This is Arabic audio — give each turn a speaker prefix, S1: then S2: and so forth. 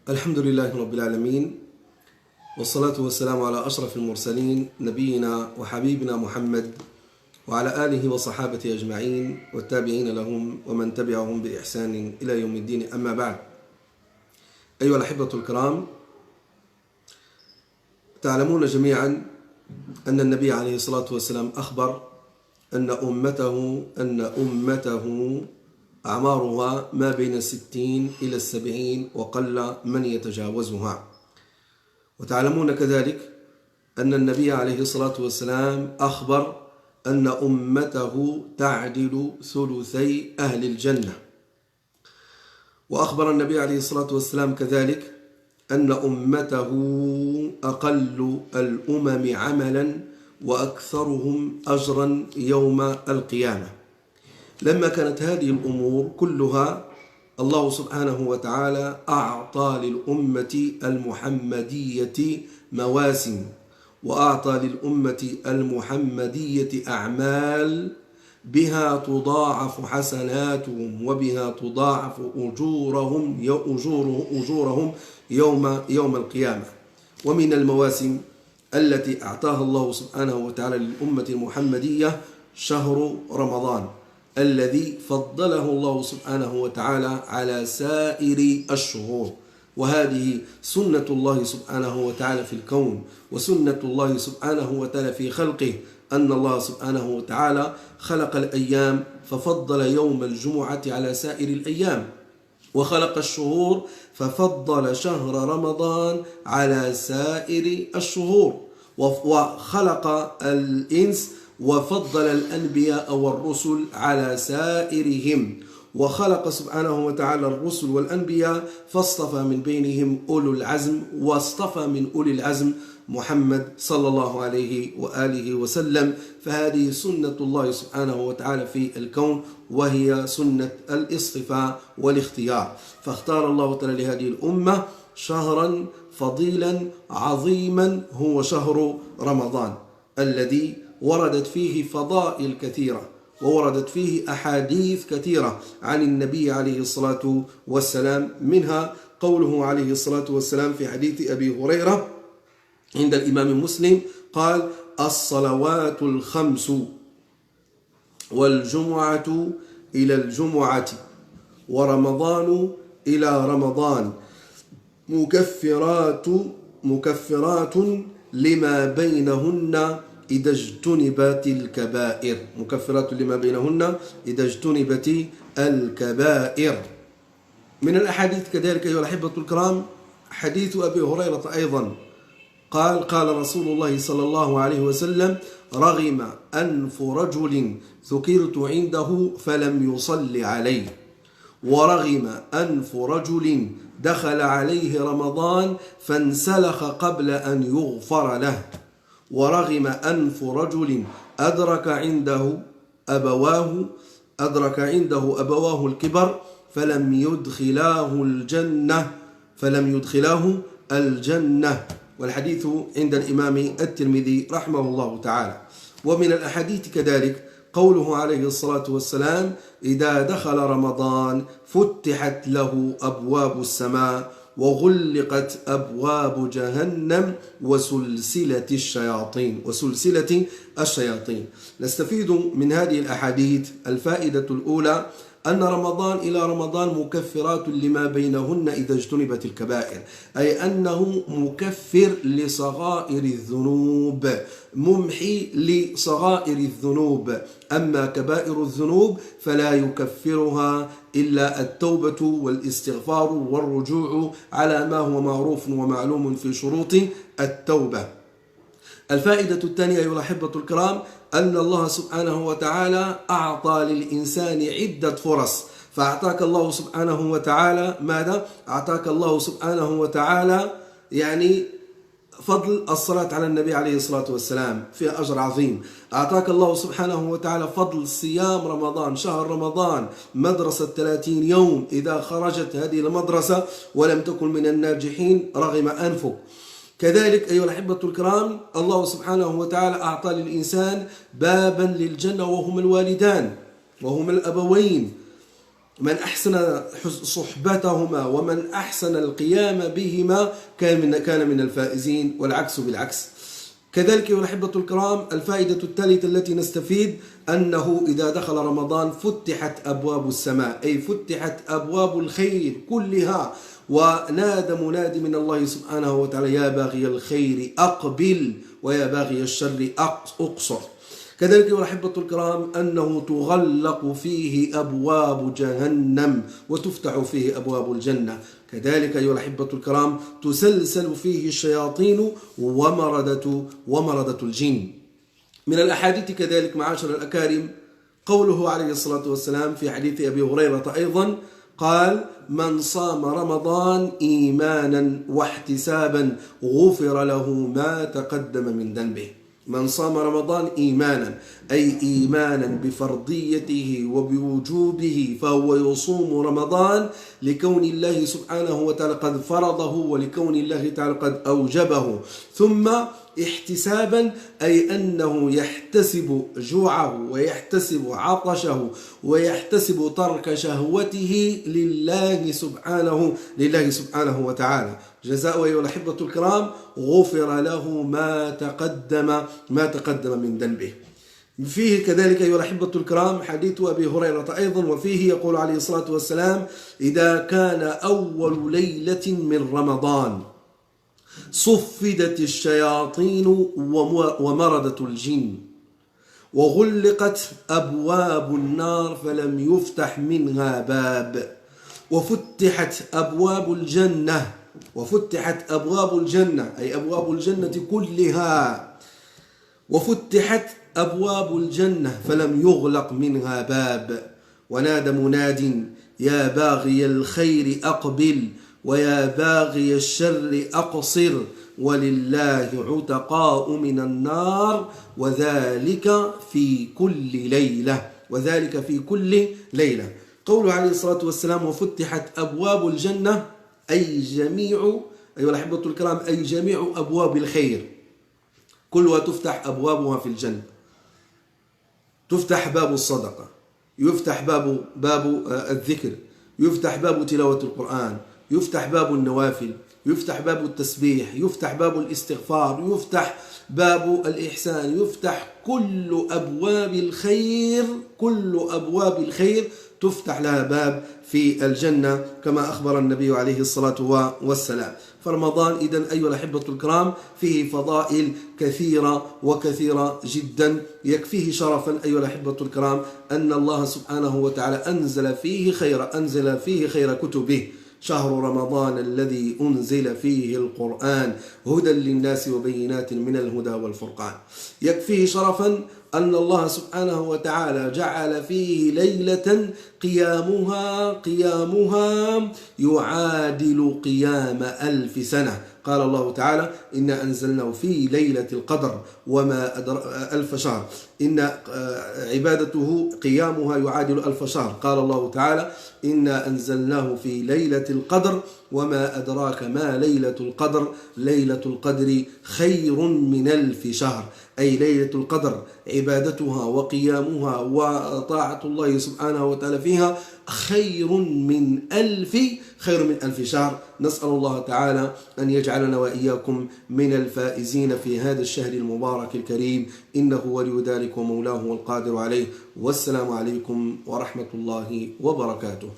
S1: الحمد لله رب العالمين، والصلاة والسلام على أشرف المرسلين نبينا وحبيبنا محمد وعلى آله وصحابته أجمعين والتابعين لهم ومن تبعهم بإحسان إلى يوم الدين. أما بعد، أيها الأحبة الكرام، تعلمون جميعا أن النبي عليه الصلاة والسلام أخبر أن أمته أعمارها ما بين 60 إلى 70 وقل من يتجاوزها. وتعلمون كذلك أن النبي عليه الصلاة والسلام أخبر أن أمته تعدل ثلثي أهل الجنة. وأخبر النبي عليه الصلاة والسلام كذلك أن أمته أقل الأمم عملا وأكثرهم أجرا يوم القيامة. لما كانت هذه الأمور كلها، الله سبحانه وتعالى أعطى للأمة المحمدية مواسم، وأعطى للأمة المحمدية أعمال بها تضاعف حسناتهم وبها تضاعف أجورهم يوم القيامة. ومن المواسم التي أعطاها الله سبحانه وتعالى للأمة المحمدية شهر رمضان، الذي فضله الله سبحانه وتعالى على سائر الشهور. وهذه سنة الله سبحانه وتعالى في الكون، وسنة الله سبحانه وتعالى في خلقه، أن الله سبحانه وتعالى خلق الأيام ففضل يوم الجمعة على سائر الأيام، وخلق الشهور ففضل شهر رمضان على سائر الشهور، وخلق الإنس وفضل الأنبياء والرسل على سائرهم، وخلق سبحانه وتعالى الرسل والأنبياء فاصطفى من بينهم أولو العزم، واصطفى من أولي العزم محمد صلى الله عليه وآله وسلم. فهذه سنة الله سبحانه وتعالى في الكون، وهي سنة الاصطفاء والاختيار. فاختار الله تعالى لهذه الأمة شهرا فضيلا عظيما، هو شهر رمضان، الذي وردت فيه فضائل كثيرة، ووردت فيه أحاديث كثيرة عن النبي عليه الصلاة والسلام. منها قوله عليه الصلاة والسلام في حديث أبي هريرة عند الإمام مسلم قال: الصلوات الخمس والجمعة إلى الجمعة ورمضان إلى رمضان مكفرات لما بينهن إذا اجتنبت الكبائر. مكفرات لما بينهن إذا اجتنبت الكبائر. من الأحاديث كذلك أيها الأحبة الكرام حديث أبي هريرة أيضا قال رسول الله صلى الله عليه وسلم: رغم أنف رجل ذكرت عنده فلم يصل عليه، ورغم أنف رجل دخل عليه رمضان فانسلخ قبل أن يغفر له، ورغم أنف رجل أدرك عنده أبواه الكبر فلم يدخلاه الجنة. والحديث عند الإمام الترمذي رحمه الله تعالى. ومن الأحاديث كذلك قوله عليه الصلاة والسلام: إذا دخل رمضان فتحت له أبواب السماء وغلقت أبواب جهنم وسلسلة الشياطين. نستفيد من هذه الأحاديث الفائدة الأولى أن رمضان إلى رمضان مكفرات لما بينهن إذا اجتنبت الكبائر، أي أنه مكفر لصغائر الذنوب، ممحي لصغائر الذنوب. أما كبائر الذنوب فلا يكفرها إلا التوبة والاستغفار والرجوع على ما هو معروف ومعلوم في شروط التوبة. الفائدة الثانية أيها الأحبة الكرام أن الله سبحانه وتعالى أعطى للإنسان عدة فرص، فأعطاك الله سبحانه وتعالى ماذا؟ أعطاك الله سبحانه وتعالى فضل الصلاة على النبي عليه الصلاة والسلام، فيها أجر عظيم. أعطاك الله سبحانه وتعالى فضل صيام رمضان، شهر رمضان، مدرسة 30 يوم، إذا خرجت هذه المدرسة ولم تكن من الناجحين رغم أنفك. كذلك أيها الأحبة الكرام الله سبحانه وتعالى أعطى للإنسان بابا للجنة، وهما الوالدان، وهما الأبوين. من أحسن صحبتهما ومن أحسن القيام بهما كان من الفائزين، والعكس بالعكس. كذلك يا الأحبة الكرام، الفائدة الثالثة التي نستفيد أنه إذا دخل رمضان فتحت أبواب السماء، أي فتحت أبواب الخير كلها، ونادى منادي من الله سبحانه وتعالى: يا باغي الخير أقبل ويا باغي الشر أقصر. كذلك يا الأحبة الكرام أنه تغلق فيه أبواب جهنم وتفتح فيه أبواب الجنة. كذلك أيها الأحبة الكرام تسلسل فيه الشياطين ومردة الجن. من الأحاديث كذلك معاشر الأكارم قوله عليه الصلاة والسلام في حديث أبي هريرة أيضا قال: من صام رمضان إيمانا واحتسابا غفر له ما تقدم من ذنبه. من صام رمضان إيمانا، أي إيمانا بفرضيته وبوجوبه، فهو يصوم رمضان لكون الله سبحانه وتعالى قد فرضه ولكون الله تعالى قد أوجبه. ثم احتسابا، أي أنه يحتسب جوعه ويحتسب عطشه ويحتسب ترك شهوته لله سبحانه وتعالى. جزاء أيها الأحبة الكرام غفر له ما تقدم من ذنبه. فيه كذلك أيها الأحبة الكرام حديث أبي هريرة أيضا، وفيه يقول عليه الصلاة والسلام: إذا كان أول ليلة من رمضان صفدت الشياطين ومردة الجن وغلقت أبواب النار فلم يفتح منها باب، وفتحت أبواب الجنة أي أبواب الجنة كلها، وفتحت أبواب الجنة فلم يغلق منها باب، ونادى مناد: يا باغي الخير أقبل ويا باغي الشر أقصر، ولله عتقاء من النار وذلك في كل ليلة. قوله عليه الصلاة والسلام: وفتحت أبواب الجنة، أي جميع أيها الأحبة الكرام أي جميع أبواب الخير كلها تفتح أبوابها في الجنة. تفتح باب الصدقة، يفتح باب الذكر، يفتح باب تلاوة القرآن، يفتح باب النوافل، يفتح باب التسبيح، يفتح باب الاستغفار، يفتح باب الإحسان، يفتح كل أبواب الخير تفتح لها باب في الجنة كما أخبر النبي عليه الصلاة والسلام. فرمضان إذن أيها الأحبة الكرام فيه فضائل كثيرة جدا. يكفيه شرفا أيها الأحبة الكرام أن الله سبحانه وتعالى أنزل فيه خير كتبه: شهر رمضان الذي أنزل فيه القرآن هدى للناس وبينات من الهدى والفرقان. يكفيه شرفا أن الله سبحانه وتعالى جعل فيه ليلة قيامها يعادل قيام 1000 سنة. قال الله تعالى: إنا أنزلناه في ليلة القدر وما 1000 شهر، إن عبادته قيامها يعادل 1000 شهر. قال الله تعالى: إنا أنزلناه في ليلة القدر وما أدراك ما ليلة القدر، ليلة القدر خير من 1000 شهر. أي ليلة القدر عبادتها وقيامها وطاعة الله سبحانه وتعالى فيها خير من 1000 شهر. نسأل الله تعالى أن يجعلنا وإياكم من الفائزين في هذا الشهر المبارك الكريم، إنه ولي ذلك ومولاه والقادر عليه. والسلام عليكم ورحمة الله وبركاته.